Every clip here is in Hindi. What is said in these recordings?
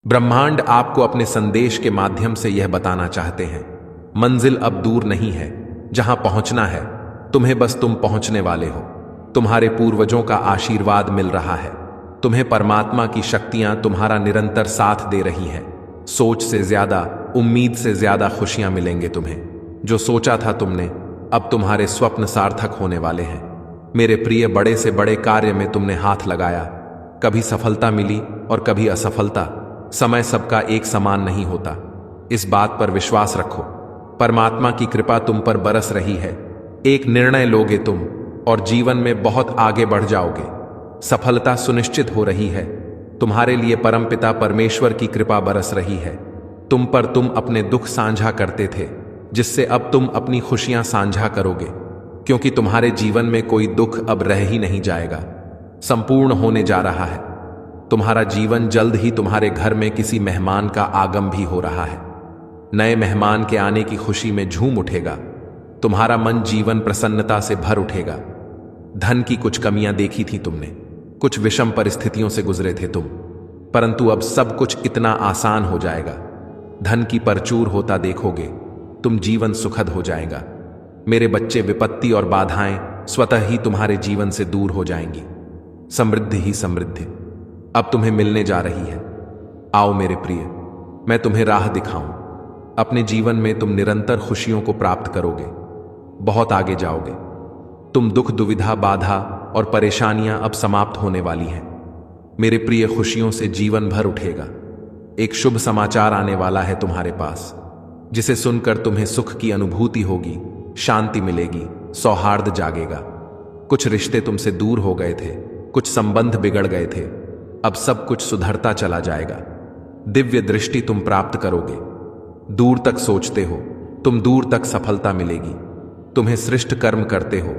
ब्रह्मांड आपको अपने संदेश के माध्यम से यह बताना चाहते हैं, मंजिल अब दूर नहीं है, जहां पहुंचना है तुम्हें, बस तुम पहुंचने वाले हो। तुम्हारे पूर्वजों का आशीर्वाद मिल रहा है, तुम्हें परमात्मा की शक्तियां तुम्हारा निरंतर साथ दे रही हैं। सोच से ज्यादा, उम्मीद से ज्यादा खुशियां मिलेंगे तुम्हें। जो सोचा था तुमने, अब तुम्हारे स्वप्न सार्थक होने वाले हैं। मेरे प्रिय, बड़े से बड़े कार्य में तुमने हाथ लगाया, कभी सफलता मिली और कभी असफलता। समय सबका एक समान नहीं होता, इस बात पर विश्वास रखो। परमात्मा की कृपा तुम पर बरस रही है। एक निर्णय लोगे तुम और जीवन में बहुत आगे बढ़ जाओगे। सफलता सुनिश्चित हो रही है। तुम्हारे लिए परमपिता परमेश्वर की कृपा बरस रही है। तुम अपने दुख साझा करते थे, जिससे अब तुम अपनी खुशियां साझा करोगे, क्योंकि तुम्हारे जीवन में कोई दुख अब रह ही नहीं जाएगा, संपूर्ण होने जा रहा है। तुम्हारा जीवन जल्द ही तुम्हारे घर में किसी मेहमान का आगमन भी हो रहा है। नए मेहमान के आने की खुशी में झूम उठेगा। तुम्हारा मन जीवन प्रसन्नता से भर उठेगा। धन की कुछ कमियां देखी थी तुमने, कुछ विषम परिस्थितियों से गुजरे थे तुम, परंतु अब सब कुछ इतना आसान हो जाएगा। धन की परचूर होता देखोगे तुम, जीवन सुखद हो जाएगा। मेरे बच्चे, विपत्ति और बाधाएं स्वतः ही तुम्हारे जीवन से दूर हो जाएंगी। समृद्धि ही समृद्धि अब तुम्हें मिलने जा रही है। आओ मेरे प्रिय, मैं तुम्हें राह दिखाऊं। अपने जीवन में तुम निरंतर खुशियों को प्राप्त करोगे, बहुत आगे जाओगे। तुम दुख, दुविधा, बाधा और परेशानियां अब समाप्त होने वाली हैं। मेरे प्रिय, खुशियों से जीवन भर उठेगा। एक शुभ समाचार आने वाला है तुम्हारे पास, जिसे सुनकर तुम्हें सुख की अनुभूति होगी, शांति मिलेगी, सौहार्द जागेगा। कुछ रिश्ते तुमसे दूर हो गए थे, कुछ संबंध बिगड़ गए थे, अब सब कुछ सुधरता चला जाएगा। दिव्य दृष्टि तुम प्राप्त करोगे। दूर तक सोचते हो, तुम दूर तक सफलता मिलेगी। तुम्हें श्रेष्ठ कर्म करते हो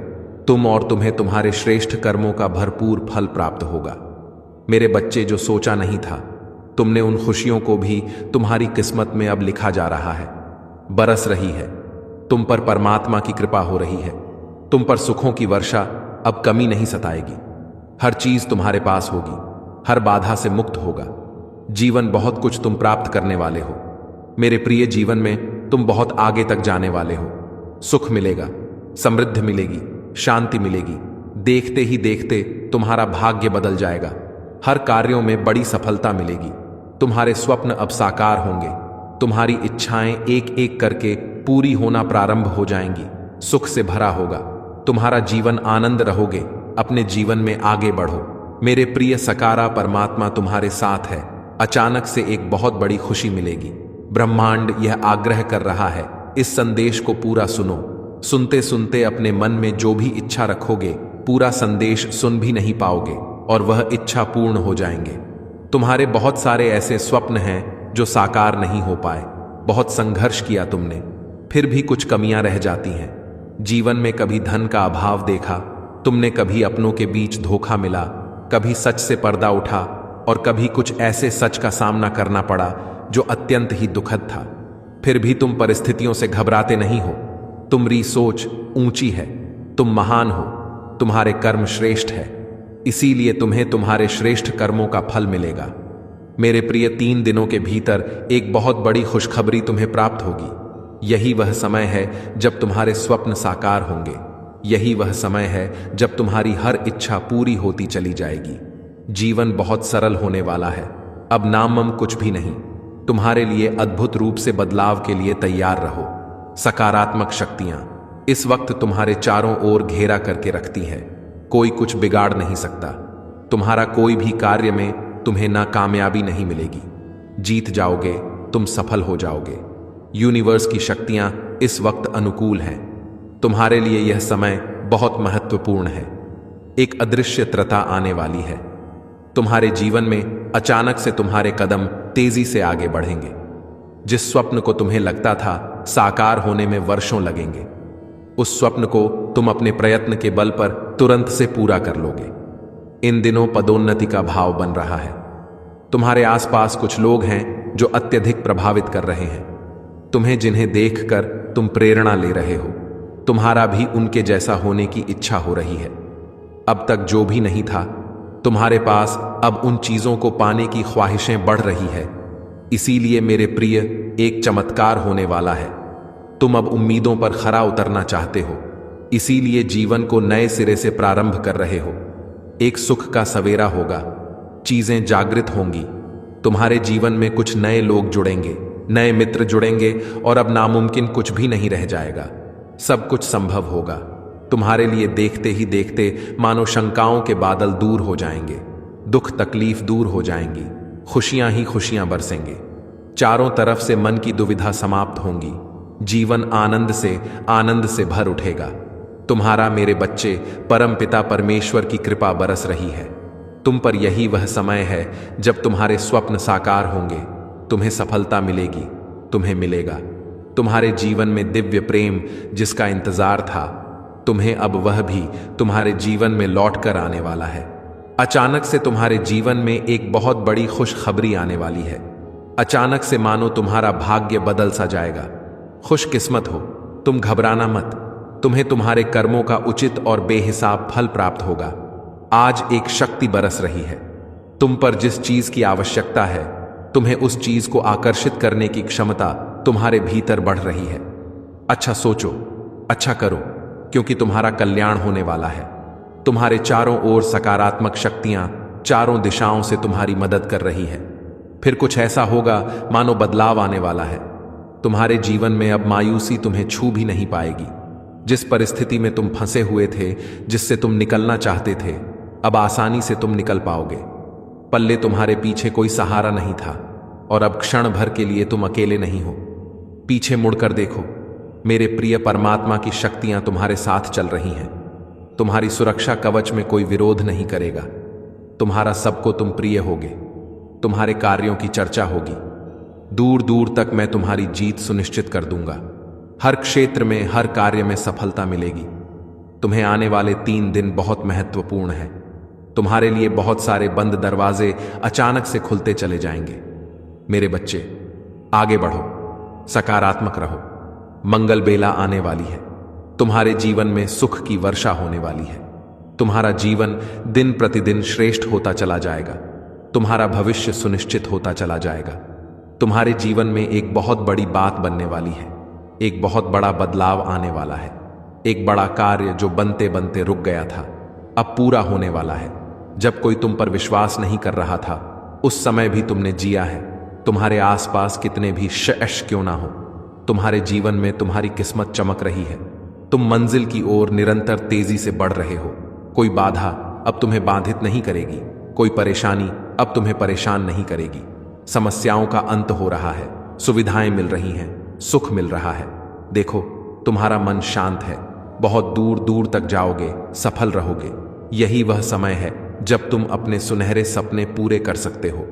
तुम, और तुम्हें तुम्हारे श्रेष्ठ कर्मों का भरपूर फल प्राप्त होगा। मेरे बच्चे, जो सोचा नहीं था तुमने, उन खुशियों को भी तुम्हारी किस्मत में अब लिखा जा रहा है, बरस रही है। तुम पर परमात्मा की कृपा हो रही है। तुम पर सुखों की वर्षा अब कमी नहीं सताएगी। हर चीज तुम्हारे पास होगी, हर बाधा से मुक्त होगा। जीवन बहुत कुछ तुम प्राप्त करने वाले हो। मेरे प्रिय, जीवन में तुम बहुत आगे तक जाने वाले हो। सुख मिलेगा, समृद्धि मिलेगी, शांति मिलेगी। देखते ही देखते तुम्हारा भाग्य बदल जाएगा। हर कार्यों में बड़ी सफलता मिलेगी। तुम्हारे स्वप्न अब साकार होंगे। तुम्हारी इच्छाएं एक एक करके पूरी होना प्रारंभ हो जाएंगी। सुख से भरा होगा तुम्हारा जीवन, आनंद रहोगे। अपने जीवन में आगे बढ़ो। मेरे प्रिय सकारा, परमात्मा तुम्हारे साथ है। अचानक से एक बहुत बड़ी खुशी मिलेगी। ब्रह्मांड यह आग्रह कर रहा है, इस संदेश को पूरा सुनो। सुनते सुनते अपने मन में जो भी इच्छा रखोगे, पूरा संदेश सुन भी नहीं पाओगे और वह इच्छा पूर्ण हो जाएंगे। तुम्हारे बहुत सारे ऐसे स्वप्न हैं जो साकार नहीं हो पाए। बहुत संघर्ष किया तुमने, फिर भी कुछ कमियां रह जाती हैं। जीवन में कभी धन का अभाव देखा तुमने, कभी अपनों के बीच धोखा मिला, कभी सच से पर्दा उठा और कभी कुछ ऐसे सच का सामना करना पड़ा जो अत्यंत ही दुखद था। फिर भी तुम परिस्थितियों से घबराते नहीं हो। तुम्हारी सोच ऊंची है, तुम महान हो, तुम्हारे कर्म श्रेष्ठ है, इसीलिए तुम्हें तुम्हारे श्रेष्ठ कर्मों का फल मिलेगा। मेरे प्रिय, 3 दिनों के भीतर एक बहुत बड़ी खुशखबरी तुम्हें प्राप्त होगी। यही वह समय है जब तुम्हारे स्वप्न साकार होंगे। यही वह समय है जब तुम्हारी हर इच्छा पूरी होती चली जाएगी। जीवन बहुत सरल होने वाला है। अब नामम कुछ भी नहीं। तुम्हारे लिए अद्भुत रूप से बदलाव के लिए तैयार रहो। सकारात्मक शक्तियां इस वक्त तुम्हारे चारों ओर घेरा करके रखती हैं। कोई कुछ बिगाड़ नहीं सकता। तुम्हारा कोई भी कार्य में तुम्हें ना कामयाबी नहीं मिलेगी। जीत जाओगे, तुम सफल हो जाओगे। यूनिवर्स की शक्तियां इस वक्त अनुकूल हैं। तुम्हारे लिए यह समय बहुत महत्वपूर्ण है। एक अदृश्यता आने वाली है। तुम्हारे जीवन में अचानक से तुम्हारे कदम तेजी से आगे बढ़ेंगे। जिस स्वप्न को तुम्हें लगता था साकार होने में वर्षों लगेंगे, उस स्वप्न को तुम अपने प्रयत्न के बल पर तुरंत से पूरा कर लोगे। इन दिनों पदोन्नति का भाव बन रहा है। तुम्हारे आसपास कुछ लोग हैं जो अत्यधिक प्रभावित कर रहे हैं तुम्हें, जिन्हें देखकर तुम प्रेरणा ले रहे हो। तुम्हारा भी उनके जैसा होने की इच्छा हो रही है। अब तक जो भी नहीं था तुम्हारे पास, अब उन चीजों को पाने की ख्वाहिशें बढ़ रही है। इसीलिए मेरे प्रिय, एक चमत्कार होने वाला है। तुम अब उम्मीदों पर खरा उतरना चाहते हो, इसीलिए जीवन को नए सिरे से प्रारंभ कर रहे हो। एक सुख का सवेरा होगा, चीजें जागृत होंगी, तुम्हारे जीवन में कुछ नए लोग जुड़ेंगे, नए मित्र जुड़ेंगे और अब नामुमकिन कुछ भी नहीं रह जाएगा। सब कुछ संभव होगा तुम्हारे लिए। देखते ही देखते मानो शंकाओं के बादल दूर हो जाएंगे, दुख तकलीफ दूर हो जाएंगी, खुशियां ही खुशियां बरसेंगे। चारों तरफ से मन की दुविधा समाप्त होंगी, जीवन आनंद से भर उठेगा। तुम्हारा मेरे बच्चे, परम पिता परमेश्वर की कृपा बरस रही है तुम पर। यही वह समय है जब तुम्हारे स्वप्न साकार होंगे, तुम्हें सफलता मिलेगी, तुम्हें मिलेगा। तुम्हारे जीवन में दिव्य प्रेम जिसका इंतजार था, तुम्हें अब वह भी तुम्हारे जीवन में लौट कर आने वाला है। अचानक से तुम्हारे जीवन में एक बहुत बड़ी खुशखबरी आने वाली है। अचानक से मानो तुम्हारा भाग्य बदल सा जाएगा। खुशकिस्मत हो तुम, घबराना मत। तुम्हें तुम्हारे कर्मों का उचित और बेहिसाब फल प्राप्त होगा। आज एक शक्ति बरस रही है तुम पर। जिस चीज की आवश्यकता है, तुम्हें उस चीज को आकर्षित करने की क्षमता तुम्हारे भीतर बढ़ रही है। अच्छा सोचो, अच्छा करो, क्योंकि तुम्हारा कल्याण होने वाला है। तुम्हारे चारों ओर सकारात्मक शक्तियां चारों दिशाओं से तुम्हारी मदद कर रही है। फिर कुछ ऐसा होगा मानो बदलाव आने वाला है। तुम्हारे जीवन में अब मायूसी तुम्हें छू भी नहीं पाएगी। जिस परिस्थिति में तुम फंसे हुए थे, जिससे तुम निकलना चाहते थे, अब आसानी से तुम निकल पाओगे। पल्ले तुम्हारे पीछे कोई सहारा नहीं था और अब क्षण भर के लिए तुम अकेले नहीं हो। पीछे मुड़कर देखो, मेरे प्रिय परमात्मा की शक्तियां तुम्हारे साथ चल रही हैं। तुम्हारी सुरक्षा कवच में कोई विरोध नहीं करेगा। तुम्हारा सबको तुम प्रिय होगे। तुम्हारे कार्यों की चर्चा होगी। दूर दूर तक मैं तुम्हारी जीत सुनिश्चित कर दूंगा। हर क्षेत्र में, हर कार्य में सफलता मिलेगी। तुम्हें आने वाले 3 दिन बहुत महत्वपूर्ण है। तुम्हारे लिए बहुत सारे बंद दरवाजे अचानक से खुलते चले जाएंगे। मेरे बच्चे, आगे बढ़ो, सकारात्मक रहो। मंगल बेला आने वाली है। तुम्हारे जीवन में सुख की वर्षा होने वाली है। तुम्हारा जीवन दिन प्रतिदिन श्रेष्ठ होता चला जाएगा। तुम्हारा भविष्य सुनिश्चित होता चला जाएगा। तुम्हारे जीवन में एक बहुत बड़ी बात बनने वाली है। एक बहुत बड़ा बदलाव आने वाला है। एक बड़ा कार्य जो बनते बनते रुक गया था, अब पूरा होने वाला है। जब कोई तुम पर विश्वास नहीं कर रहा था, उस समय भी तुमने जिया है। तुम्हारे आसपास कितने भी शश क्यों ना हो, तुम्हारे जीवन में तुम्हारी किस्मत चमक रही है। तुम मंजिल की ओर निरंतर तेजी से बढ़ रहे हो। कोई बाधा अब तुम्हें बाधित नहीं करेगी। कोई परेशानी अब तुम्हें परेशान नहीं करेगी। समस्याओं का अंत हो रहा है, सुविधाएं मिल रही हैं, सुख मिल रहा है। देखो, तुम्हारा मन शांत है। बहुत दूर दूर तक जाओगे, सफल रहोगे। यही वह समय है जब तुम अपने सुनहरे सपने पूरे कर सकते हो।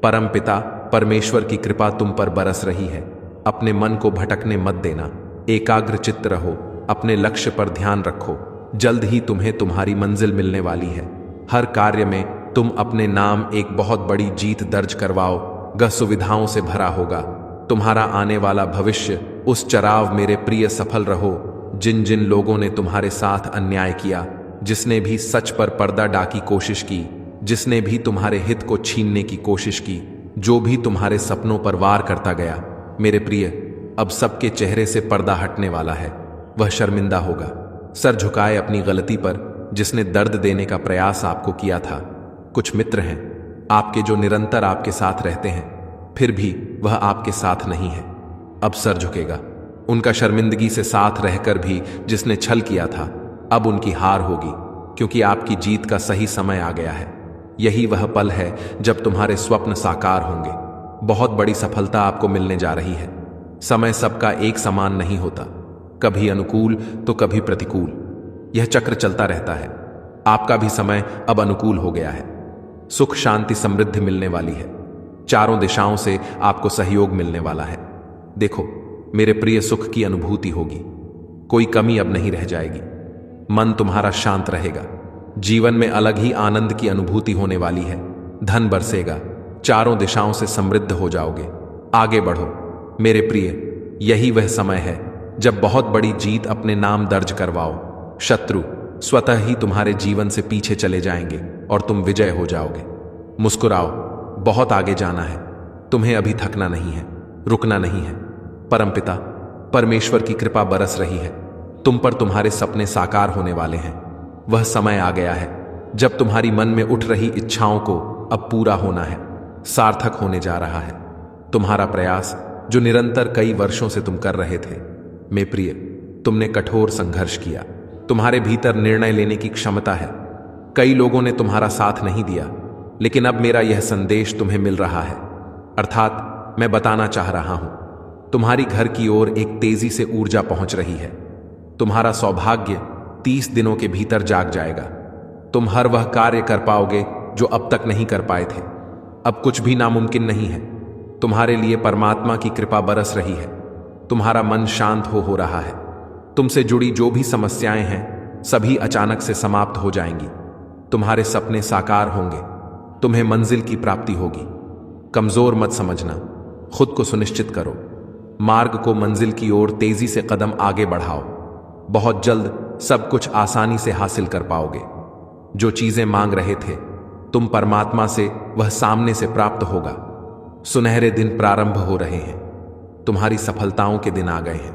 परम पिता परमेश्वर की कृपा तुम पर बरस रही है। अपने मन को भटकने मत देना। एकाग्र चित्त रहो, अपने लक्ष्य पर ध्यान रखो। जल्द ही तुम्हें तुम्हारी मंजिल मिलने वाली है। हर कार्य में तुम अपने नाम एक बहुत बड़ी जीत दर्ज करवाओ। गह सुविधाओं से भरा होगा। तुम्हारा आने वाला भविष्य उस चराव मेरे प्रिय सफल रहो। जिन जिन लोगों ने तुम्हारे साथ अन्याय किया, जिसने भी सच पर पर्दा डाकी कोशिश की, जिसने भी तुम्हारे हित को छीनने की कोशिश की, जो भी तुम्हारे सपनों पर वार करता गया, मेरे प्रिय, अब सबके चेहरे से पर्दा हटने वाला है। वह शर्मिंदा होगा। सर झुकाए अपनी गलती पर, जिसने दर्द देने का प्रयास आपको किया था। कुछ मित्र हैं आपके जो निरंतर आपके साथ रहते हैं, फिर भी वह आपके साथ नहीं है। अब सर झुकेगा। उनका शर्मिंदगी से साथ रहकर भी जिसने छल किया था, अब उनकी हार होगी, क्योंकि आपकी जीत का सही समय आ गया है। यही वह पल है जब तुम्हारे स्वप्न साकार होंगे। बहुत बड़ी सफलता आपको मिलने जा रही है। समय सबका एक समान नहीं होता, कभी अनुकूल तो कभी प्रतिकूल। यह चक्र चलता रहता है। आपका भी समय अब अनुकूल हो गया है। सुख शांति समृद्धि मिलने वाली है। चारों दिशाओं से आपको सहयोग मिलने वाला है। देखो, मेरे प्रिय, सुख की अनुभूति होगी। कोई कमी अब नहीं रह जाएगी। मन तुम्हारा शांत रहेगा। जीवन में अलग ही आनंद की अनुभूति होने वाली है। धन बरसेगा। चारों दिशाओं से समृद्ध हो जाओगे। आगे बढ़ो मेरे प्रिय। यही वह समय है जब बहुत बड़ी जीत अपने नाम दर्ज करवाओ। शत्रु स्वतः ही तुम्हारे जीवन से पीछे चले जाएंगे और तुम विजय हो जाओगे। मुस्कुराओ, बहुत आगे जाना है। तुम्हें अभी थकना नहीं है, रुकना नहीं है। परमपिता परमेश्वर की कृपा बरस रही है तुम पर। तुम्हारे सपने साकार होने वाले हैं। वह समय आ गया है जब तुम्हारी मन में उठ रही इच्छाओं को अब पूरा होना है, सार्थक होने जा रहा है। तुम्हारा प्रयास जो निरंतर कई वर्षों से तुम कर रहे थे, मेरे प्रिय, तुमने कठोर संघर्ष किया। तुम्हारे भीतर निर्णय लेने की क्षमता है। कई लोगों ने तुम्हारा साथ नहीं दिया, लेकिन अब मेरा यह संदेश तुम्हें मिल रहा है, अर्थात मैं बताना चाह रहा हूं। तुम्हारी घर की ओर एक तेजी से ऊर्जा पहुंच रही है। तुम्हारा सौभाग्य 30 दिनों के भीतर जाग जाएगा। तुम हर वह कार्य कर पाओगे जो अब तक नहीं कर पाए थे। अब कुछ भी नामुमकिन नहीं है। तुम्हारे लिए परमात्मा की कृपा बरस रही है। तुम्हारा मन शांत हो रहा है। तुमसे जुड़ी जो भी समस्याएं हैं सभी अचानक से समाप्त हो जाएंगी। तुम्हारे सपने साकार होंगे। तुम्हें मंजिल की प्राप्ति होगी। कमजोर मत समझना, खुद को सुनिश्चित करो। मार्ग को मंजिल की ओर तेजी से कदम आगे बढ़ाओ। बहुत जल्द सब कुछ आसानी से हासिल कर पाओगे। जो चीजें मांग रहे थे तुम परमात्मा से, वह सामने से प्राप्त होगा। सुनहरे दिन प्रारंभ हो रहे हैं। तुम्हारी सफलताओं के दिन आ गए हैं।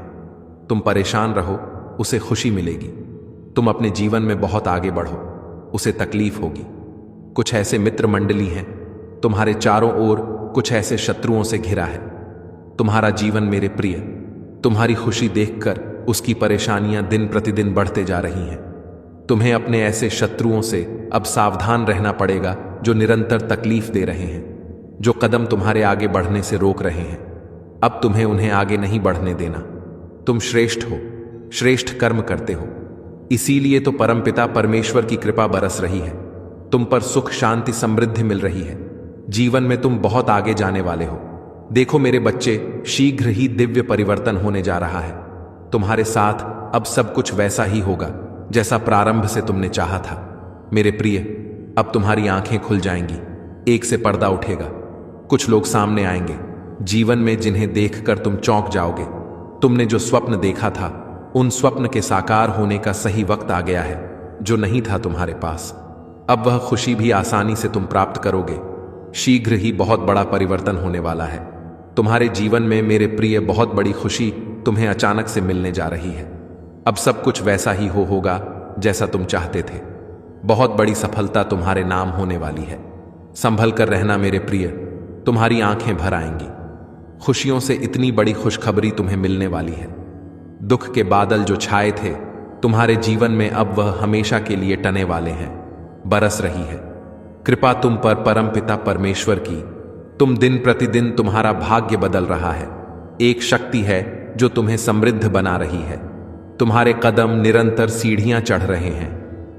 तुम परेशान रहो, उसे खुशी मिलेगी। तुम अपने जीवन में बहुत आगे बढ़ो, उसे तकलीफ होगी। कुछ ऐसे मित्र मंडली हैं, तुम्हारे चारों ओर कुछ ऐसे शत्रुओं से घिरा है। तुम्हारा जीवन मेरे प्रिय, तुम्हारी खुशी देखकर उसकी परेशानियां दिन प्रतिदिन बढ़ते जा रही हैं। तुम्हें अपने ऐसे शत्रुओं से अब सावधान रहना पड़ेगा जो निरंतर तकलीफ दे रहे हैं, जो कदम तुम्हारे आगे बढ़ने से रोक रहे हैं। अब तुम्हें उन्हें आगे नहीं बढ़ने देना। तुम श्रेष्ठ हो, श्रेष्ठ कर्म करते हो, इसीलिए तो परमपिता परमेश्वर की कृपा बरस रही है। तुम पर सुख, शांति, समृद्धि मिल रही है। जीवन में तुम बहुत आगे जाने वाले हो। देखो मेरे बच्चे, शीघ्र ही दिव्य परिवर्तन होने जा रहा है। तुम्हारे साथ अब सब कुछ वैसा ही होगा जैसा प्रारंभ से तुमने चाहा था। मेरे प्रिय, अब तुम्हारी आंखें खुल जाएंगी। एक से पर्दा उठेगा। कुछ लोग सामने आएंगे जीवन में जिन्हें देखकर तुम चौंक जाओगे। तुमने जो स्वप्न देखा था, उन स्वप्न के साकार होने का सही वक्त आ गया है, जो नहीं था तुम्हारे पास। अब वह खुशी भी आसानी से तुम प्राप्त करोगे। शीघ्र ही बहुत बड़ा परिवर्तन होने वाला है तुम्हारे जीवन में। मेरे प्रिय, बहुत बड़ी खुशी तुम्हें अचानक से मिलने जा रही है। अब सब कुछ वैसा ही होगा जैसा तुम चाहते थे। बहुत बड़ी सफलता तुम्हारे नाम होने वाली है। संभल कर रहना मेरे प्रिय, तुम्हारी आंखें भर आएंगी। खुशियों से इतनी बड़ी खुशखबरी तुम्हें मिलने वाली है। दुख के बादल जो छाए थे तुम्हारे जीवन में, अब वह हमेशा के लिए टने वाले हैं। बरस रही है कृपा तुम पर परमपिता परमेश्वर की। तुम दिन प्रतिदिन, तुम्हारा भाग्य बदल रहा है। एक शक्ति है जो तुम्हें समृद्ध बना रही है। तुम्हारे कदम निरंतर सीढ़ियां चढ़ रहे हैं।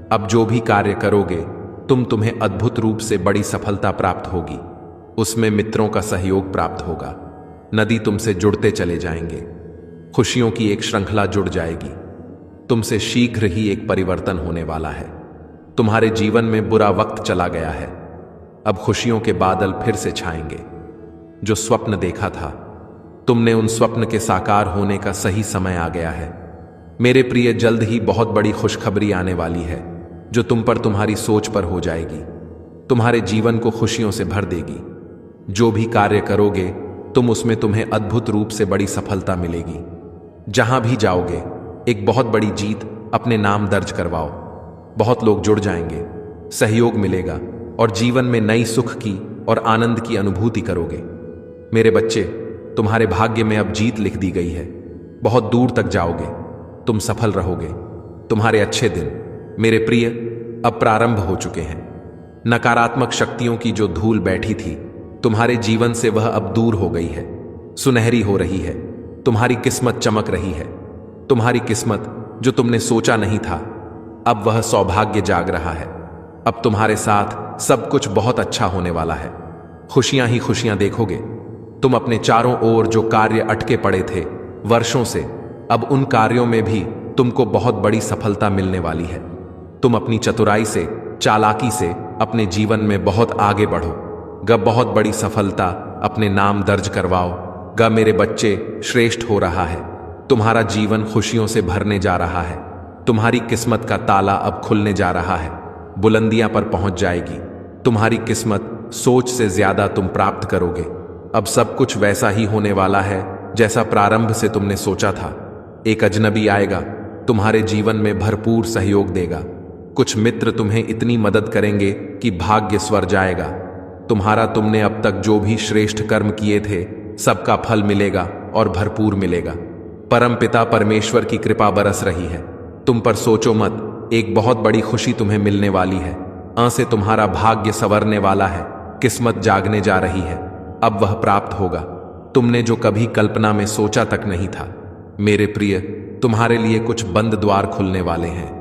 अब जो भी कार्य करोगे तुम्हें अद्भुत रूप से बड़ी सफलता प्राप्त होगी। उसमें मित्रों का सहयोग प्राप्त होगा। नदी तुमसे जुड़ते चले जाएंगे। खुशियों की एक श्रृंखला जुड़ जाएगी। तुमसे शीघ्र ही एक परिवर्तन होने वाला है। तुम्हारे जीवन में बुरा वक्त चला गया है। अब खुशियों के बादल फिर से छाएंगे। जो स्वप्न देखा था तुमने, उन स्वप्न के साकार होने का सही समय आ गया है। मेरे प्रिय, जल्द ही बहुत बड़ी खुशखबरी आने वाली है जो तुम पर, तुम्हारी सोच पर हो जाएगी। तुम्हारे जीवन को खुशियों से भर देगी। जो भी कार्य करोगे उसमें तुम्हें अद्भुत रूप से बड़ी सफलता मिलेगी। जहां भी जाओगे एक बहुत बड़ी जीत अपने नाम दर्ज करवाओ। बहुत लोग जुड़ जाएंगे, सहयोग मिलेगा और जीवन में नई सुख की और आनंद की अनुभूति करोगे। मेरे बच्चे, तुम्हारे भाग्य में अब जीत लिख दी गई है। बहुत दूर तक जाओगे, तुम सफल रहोगे। तुम्हारे अच्छे दिन मेरे प्रिय अब प्रारंभ हो चुके हैं। नकारात्मक शक्तियों की जो धूल बैठी थी तुम्हारे जीवन से, वह अब दूर हो गई है, सुनहरी हो रही है। तुम्हारी किस्मत चमक रही है। तुम्हारी किस्मत जो तुमने सोचा नहीं था, अब वह सौभाग्य जाग रहा है। अब तुम्हारे साथ सब कुछ बहुत अच्छा होने वाला है। खुशियां ही खुशियां देखोगे। तुम अपने चारों ओर जो कार्य अटके पड़े थे वर्षों से, अब उन कार्यों में भी तुमको बहुत बड़ी सफलता मिलने वाली है। तुम अपनी चतुराई से, चालाकी से अपने जीवन में बहुत आगे बढ़ो। बहुत बड़ी सफलता अपने नाम दर्ज करवाओ। मेरे बच्चे, श्रेष्ठ हो रहा है। तुम्हारा जीवन खुशियों से भरने जा रहा है। तुम्हारी किस्मत का ताला अब खुलने जा रहा है। बुलंदियां पर पहुंच जाएगी। तुम्हारी किस्मत सोच से ज्यादा तुम प्राप्त करोगे। अब सब कुछ वैसा ही होने वाला है जैसा प्रारंभ से तुमने सोचा था। एक अजनबी आएगा, तुम्हारे जीवन में भरपूर सहयोग देगा। कुछ मित्र तुम्हें इतनी मदद करेंगे कि भाग्य स्वर जाएगा। तुम्हारा तुमने अब तक जो भी श्रेष्ठ कर्म किए थे सबका फल मिलेगा और भरपूर मिलेगा। परमपिता परमेश्वर की कृपा बरस रही है। तुम पर सोचो मत, एक बहुत बड़ी खुशी तुम्हें मिलने वाली है। से तुम्हारा भाग्य संवरने वाला है, किस्मत जागने जा रही है। अब वह प्राप्त होगा तुमने जो कभी कल्पना में सोचा तक नहीं था। मेरे प्रिय, तुम्हारे लिए कुछ बंद द्वार खुलने वाले हैं।